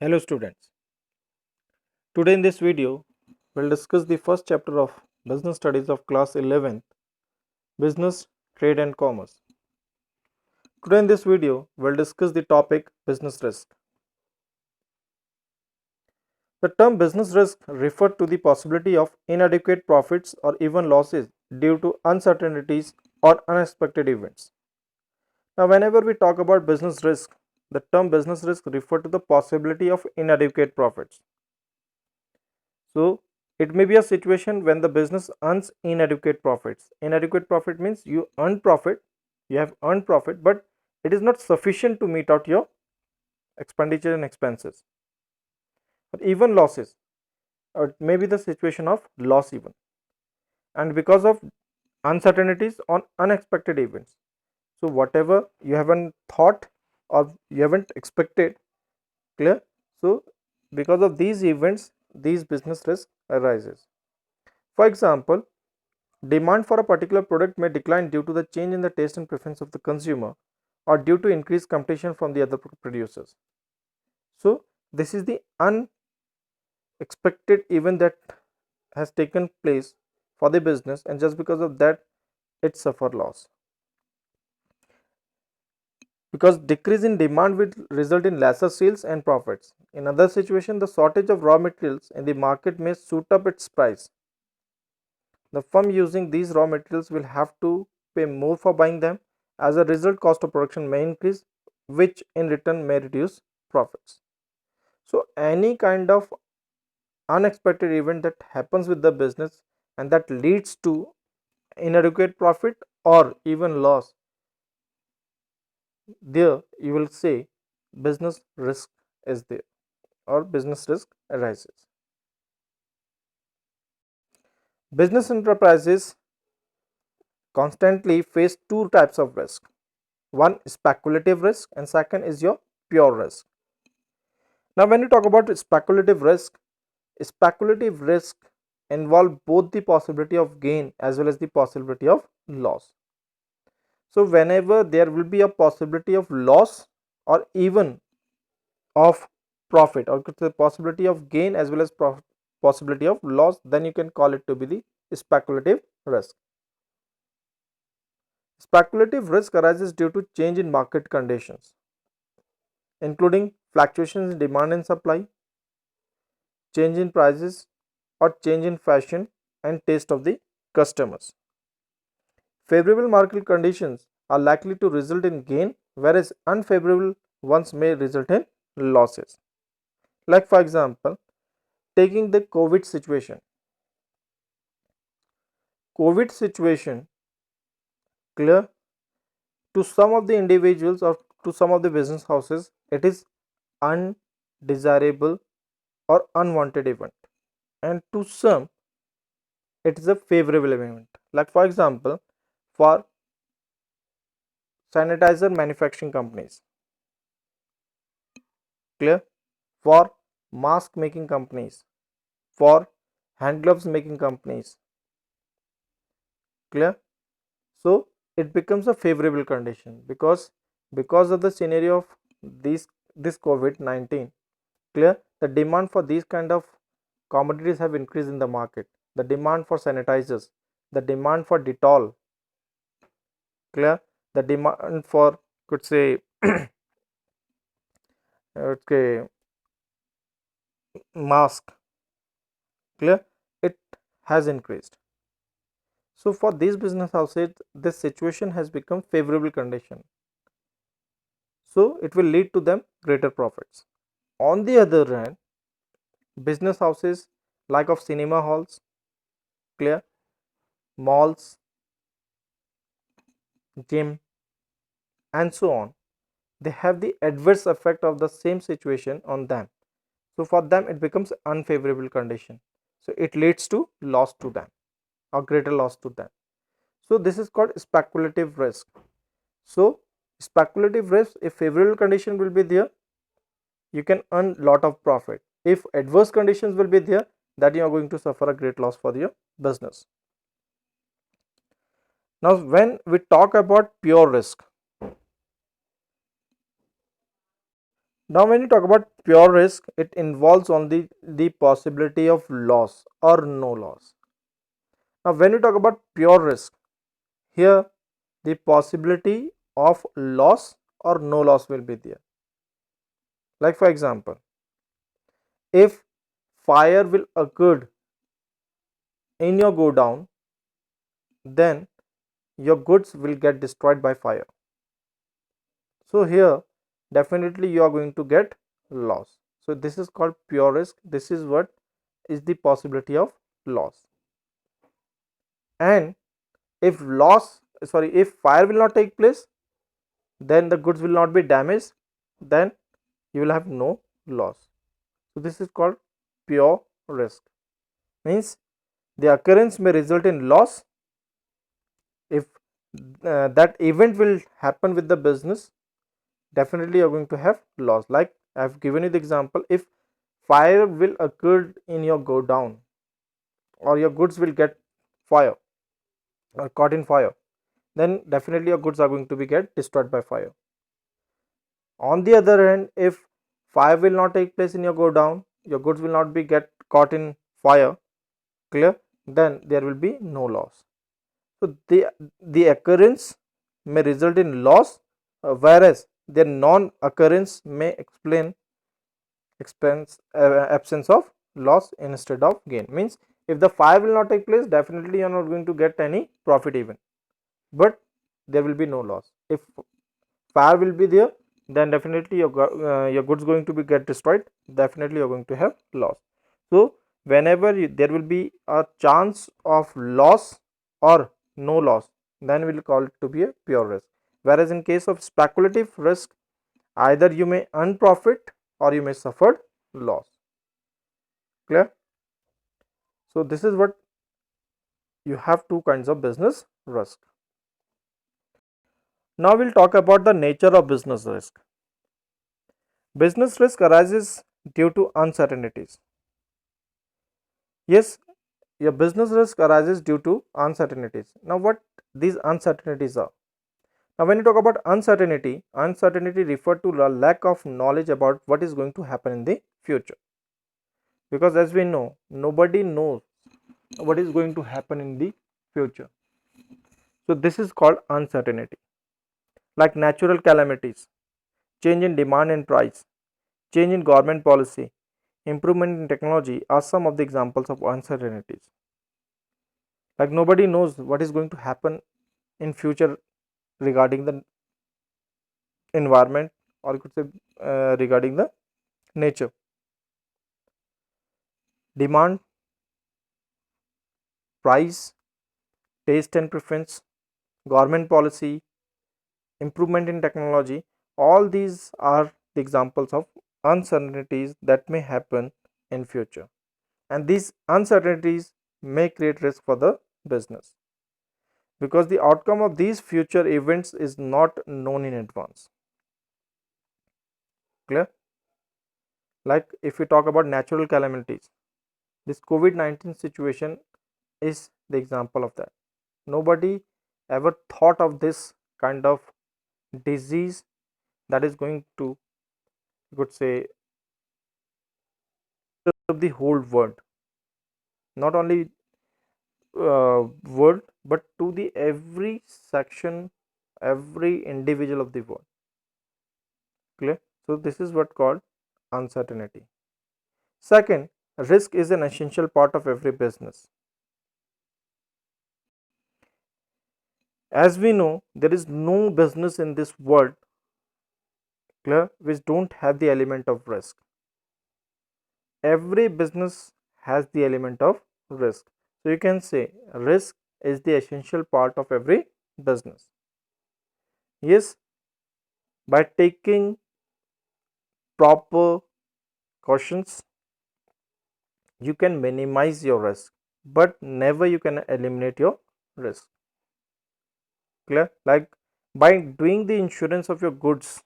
Hello students. Today in this video, we'll discuss the first chapter of Business Studies of class 11th, Business, Trade and Commerce. Today in this video, we'll discuss the topic business risk. The term business risk refers to the possibility of inadequate profits or even losses due to uncertainties or unexpected events. Now, whenever we talk about business risk, the term business risk refers to the possibility of inadequate profits. So, it may be a situation when the business earns inadequate profits. Inadequate profit means you earn profit, you have earned profit, but it is not sufficient to meet out your expenditure and expenses, or even losses, or it may be the situation of loss even, and because of uncertainties on unexpected events. So, whatever you haven't thought or you haven't expected, clear? So, because of these events, these business risk arises. For example, demand for a particular product may decline due to the change in the taste and preference of the consumer or due to increased competition from the other producers. So, this is the unexpected event that has taken place for the business, and just because of that, it suffer loss. Because decrease in demand will result in lesser sales and profits. In other situation, the shortage of raw materials in the market may shoot up its price. The firm using these raw materials will have to pay more for buying them. As a result, cost of production may increase, which in return may reduce profits. So, any kind of unexpected event that happens with the business and that leads to inadequate profit or even loss, there you will say business risk is there or business risk arises. Business enterprises constantly face two types of risk. One is speculative risk and second is your pure risk. Now, when you talk about speculative risk involve both the possibility of gain as well as the possibility of loss. So, whenever there will be a possibility of loss or even of profit, or the possibility of gain as well as possibility of loss, then you can call it to be the speculative risk. Speculative risk arises due to change in market conditions, including fluctuations in demand and supply, change in prices, or change in fashion and taste of the customers. Favorable market conditions are likely to result in gain, whereas unfavorable ones may result in losses. Like, for example, taking the COVID situation. COVID situation, clear, to some of the individuals or to some of the business houses, it is undesirable or unwanted event, and to some it is a favorable event. Like, for example, for sanitizer manufacturing companies, clear, for mask making companies, for hand gloves making companies, clear. So, it becomes a favorable condition because of the scenario of this COVID-19, clear, the demand for these kind of commodities have increased in the market. The demand for sanitizers, the demand for Dettol, clear, the demand for, could say, okay, mask, clear, it has increased. So, for these business houses, this situation has become favorable condition. So, it will lead to them greater profits. On the other hand, business houses like of cinema halls, clear, malls, gym, and so on, they have the adverse effect of the same situation on them. So, for them it becomes unfavorable condition. So, it leads to loss to them or greater loss to them. So, this is called speculative risk. So, speculative risk, if favorable condition will be there, you can earn lot of profit. If adverse conditions will be there, that you are going to suffer a great loss for your business. Now, when we talk about pure risk, Now, when you talk about pure risk, it involves only the possibility of loss or no loss. Now, when you talk about pure risk, here the possibility of loss or no loss will be there. Like for example, if fire will occur in your go down, then your goods will get destroyed by fire. So here definitely you are going to get loss. So this is called pure risk. This is what is the possibility of loss. And if if fire will not take place, then the goods will not be damaged, then you will have no loss. So this is called pure risk. Means the occurrence may result in loss if that event will happen with the business, definitely you are going to have loss. Like I have given you the example, if fire will occur in your go down or your goods will get fire or caught in fire, then definitely your goods are going to be get destroyed by fire. On the other hand, if fire will not take place in your go down, your goods will not be get caught in fire, clear, then there will be no loss. So the occurrence may result in loss, whereas their non-occurrence may explain absence of loss instead of gain. Means if the fire will not take place, definitely you are not going to get any profit even, but there will be no loss. If fire will be there, then definitely your goods going to be get destroyed, definitely you are going to have loss. So whenever there will be a chance of loss or no loss, then we will call it to be a pure risk. Whereas in case of speculative risk, either you may earn profit or you may suffer loss. Clear? So this is what you have, two kinds of business risk. Now we'll talk about the nature of business risk. Business risk arises due to uncertainties. Yes, your business risk arises due to uncertainties. Now what these uncertainties are? Now when you talk about uncertainty, uncertainty refer to the lack of knowledge about what is going to happen in the future. Because as we know, nobody knows what is going to happen in the future. So this is called uncertainty. Like natural calamities, change in demand and price, change in government policy, improvement in technology are some of the examples of uncertainties. Like nobody knows what is going to happen in future regarding the environment, or you could say regarding the nature. Demand, price, taste and preference, government policy, improvement in technology, all these are the examples of uncertainties that may happen in future, and these uncertainties may create risk for the business because the outcome of these future events is not known in advance. Clear? Like if we talk about natural calamities, this COVID-19 situation is the example of that. Nobody ever thought of this kind of disease that is going to, you could say, of the whole world, not only world, but to the every section, every individual of the world. Clear? So this is what called uncertainty. Second, risk is an essential part of every business. As we know, there is no business in this world, clear, which don't have the element of risk. Every business has the element of risk. So you can say risk is the essential part of every business. Yes, by taking proper cautions, you can minimize your risk, but never you can eliminate your risk. Clear? Like by doing the insurance of your goods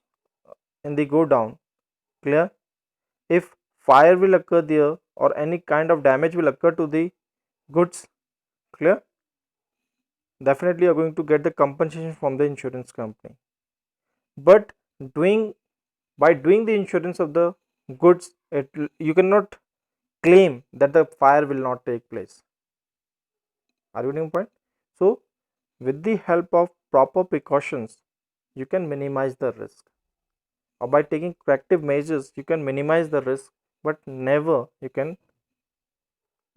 in the go down, clear, if fire will occur there or any kind of damage will occur to the goods, clear, definitely you are going to get the compensation from the insurance company. But doing by doing the insurance of the goods, you cannot claim that the fire will not take place. Are you getting my point? So with the help of proper precautions, you can minimize the risk, or by taking corrective measures you can minimize the risk, but never you can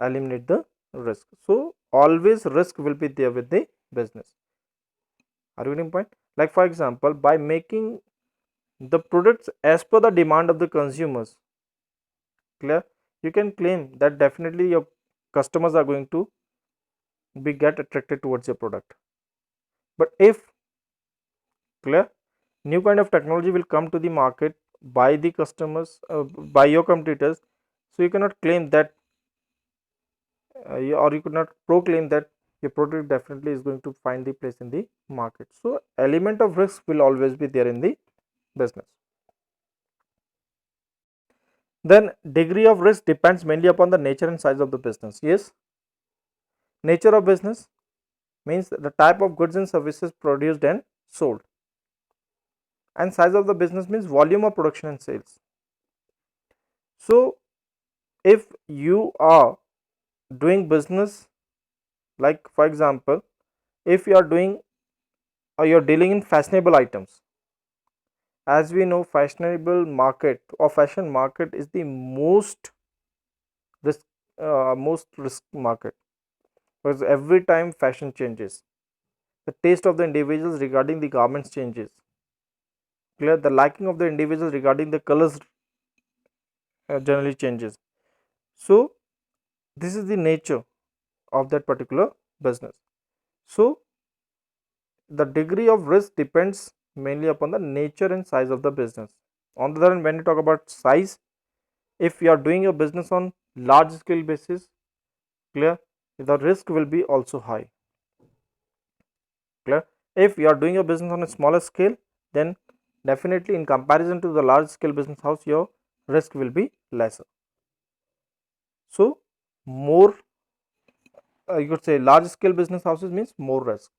eliminate the risk. So always risk will be there with the business. Are you getting my point? Like for example, by making the products as per the demand of the consumers, clear, you can claim that definitely your customers are going to be get attracted towards your product. But if, clear, new kind of technology will come to the market by the customers, by your competitors, so you cannot claim that, or you could not proclaim that your product definitely is going to find the place in the market. So element of risk will always be there in the business. Then degree of risk depends mainly upon the nature and size of the business. Yes, nature of business means the type of goods and services produced and sold, and size of the business means volume of production and sales. So if you are doing business, like for example, if you are doing, or you're dealing in fashionable items, as we know, fashionable market or fashion market is the risk most risk market, because every time fashion changes, the taste of the individuals regarding the garments changes, clear, the liking of the individuals regarding the colors generally changes. So this is the nature of that particular business. So the degree of risk depends mainly upon the nature and size of the business. On the other hand, when you talk about size, if you are doing your business on large scale basis, clear, the risk will be also high, clear. If you are doing your business on a smaller scale, then definitely in comparison to the large scale business house, your risk will be lesser. So more, you could say large scale business houses means more risk,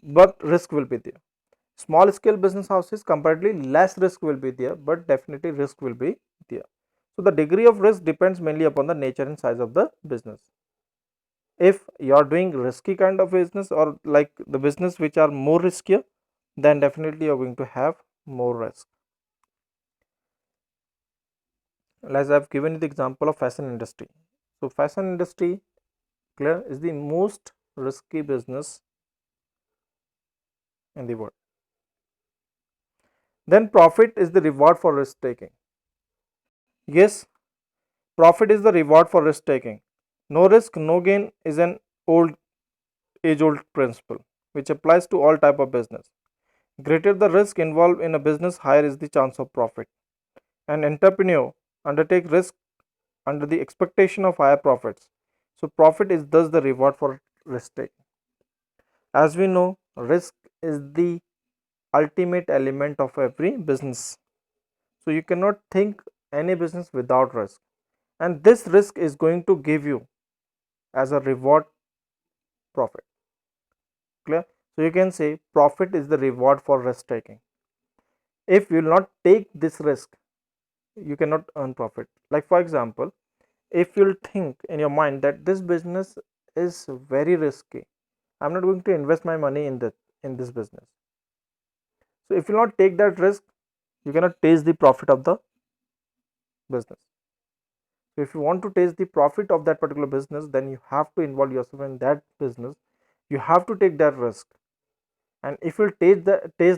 but risk will be there. Small scale business houses comparatively less risk will be there, but definitely risk will be there. So the degree of risk depends mainly upon the nature and size of the business. If you are doing risky kind of business, or like the business which are more riskier, then definitely you are going to have more risk. As I have given you the example of fashion industry. So fashion industry, clear, is the most risky business in the world. Then profit is the reward for risk taking. Yes, profit is the reward for risk taking. No risk, no gain is an old age old principle which applies to all type of business. Greater the risk involved in a business, higher is the chance of profit. An entrepreneur undertake risk under the expectation of higher profits. So profit is thus the reward for risk taking. As we know, risk is the ultimate element of every business. So you cannot think any business without risk, and this risk is going to give you as a reward profit, clear. So you can say profit is the reward for risk taking. If you will not take this risk, you cannot earn profit. Like for example, if you'll think in your mind that this business is very risky, I'm not going to invest my money in this business. So if you will not take that risk, you cannot taste the profit of the business. So if you want to taste the profit of that particular business, then you have to involve yourself in that business. You have to take that risk, and if you taste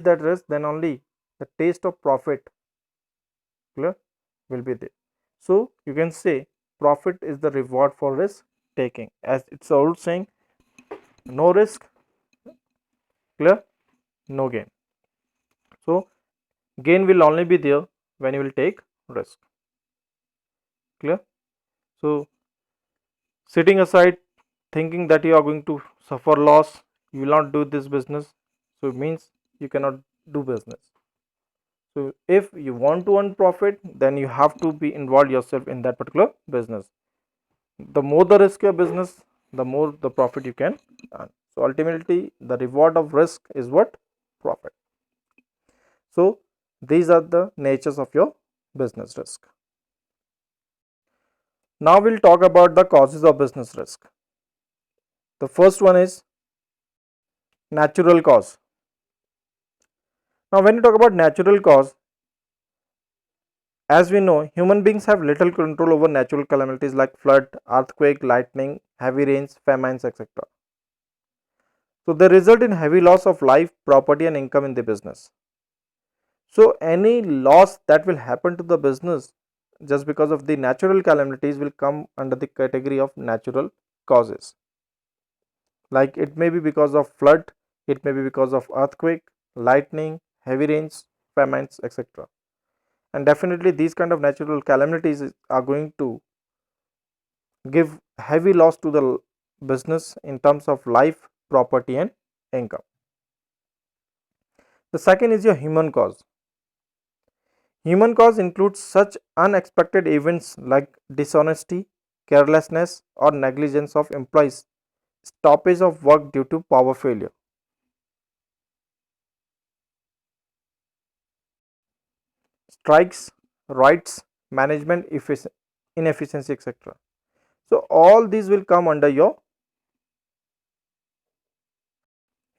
that risk, then only the taste of profit, clear, will be there. So you can say profit is the reward for risk taking, as it's old saying, no risk, clear, no gain. So gain will only be there when you will take risk, clear. So sitting aside thinking that you are going to suffer loss, you will not do this business, so it means you cannot do business. So if you want to earn profit, then you have to be involved yourself in that particular business. The more the risk your business, the more the profit you can earn. So ultimately the reward of risk is what? Profit. So These are the natures of your business risk. Now we'll talk about the causes of business risk. The first one is natural cause. Now when you talk about natural cause, as we know, human beings have little control over natural calamities like flood, earthquake, lightning, heavy rains, famines, etc. So they result in heavy loss of life, property and income in the business. So any loss that will happen to the business just because of the natural calamities will come under the category of natural causes. Like it may be because of flood, it may be because of earthquake, lightning, heavy rains, famines, etc. And definitely these kind of natural calamities are going to give heavy loss to the business in terms of life, property and income. The second is your human cause. Human cause includes such unexpected events like dishonesty, carelessness or negligence of employees, stoppage of work due to power failure. Strikes, riots, management inefficiency, etc. So all these will come under your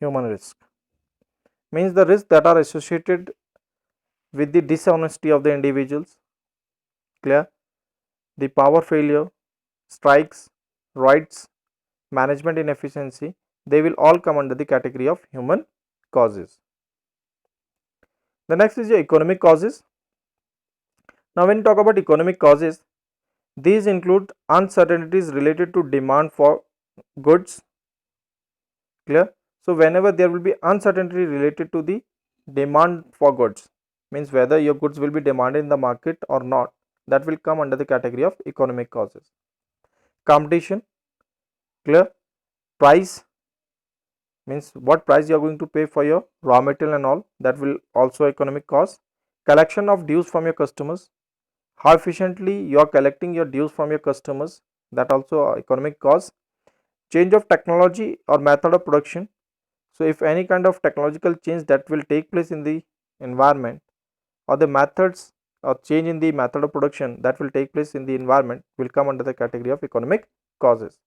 human risk. Means the risks that are associated with the dishonesty of the individuals, clear, the power failure, strikes, riots, management inefficiency, they will all come under the category of human causes. The next is your economic causes. Now when you talk about economic causes, these include uncertainties related to demand for goods, clear. So whenever there will be uncertainty related to the demand for goods, means whether your goods will be demanded in the market or not, that will come under the category of economic causes. Competition, clear. Price, means what price you are going to pay for your raw material and all, that will also economic cause. Collection of dues from your customers, how efficiently you are collecting your dues from your customers, that also economic cause. Change of technology or method of production, so if any kind of technological change that will take place in the environment, or the methods or change in the method of production that will take place in the environment, will come under the category of economic causes.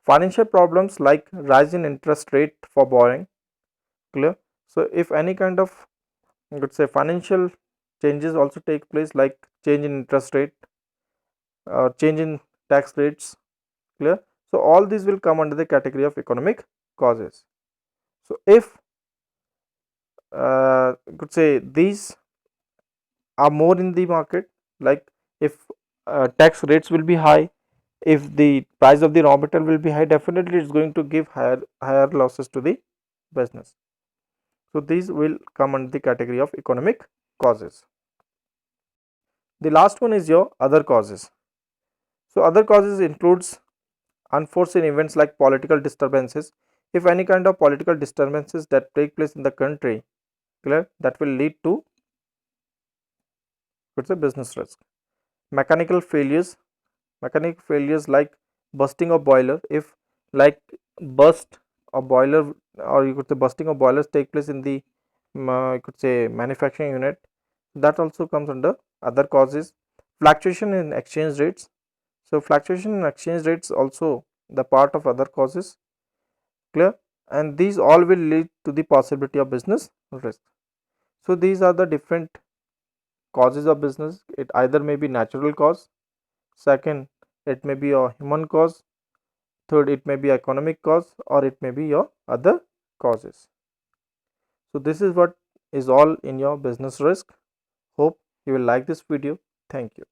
Financial problems like rise in interest rate for borrowing, clear. So if any kind of, I could say, financial changes also take place like change in interest rate, change in tax rates, clear. So all these will come under the category of economic causes. So if you could say these are more in the market, like if tax rates will be high, if the price of the raw material will be high, definitely it's going to give higher losses to the business. So these will come under the category of economic causes. The last one is your other causes. So other causes includes unforeseen events like political disturbances. If any kind of political disturbances that take place in the country, clear, that will lead to, it's a business risk. Mechanical failures, like busting of boiler, if like burst of boiler, or you could say busting of boilers take place in the you could say manufacturing unit, that also comes under other causes. Fluctuation in exchange rates, so fluctuation in exchange rates also the part of other causes, clear, and these all will lead to the possibility of business risk. So these are the different causes of business. It either may be natural cause, second it may be a human cause, third it may be economic cause, or it may be your other causes. So this is what is all in your business risk. Hope you will like this video. Thank you.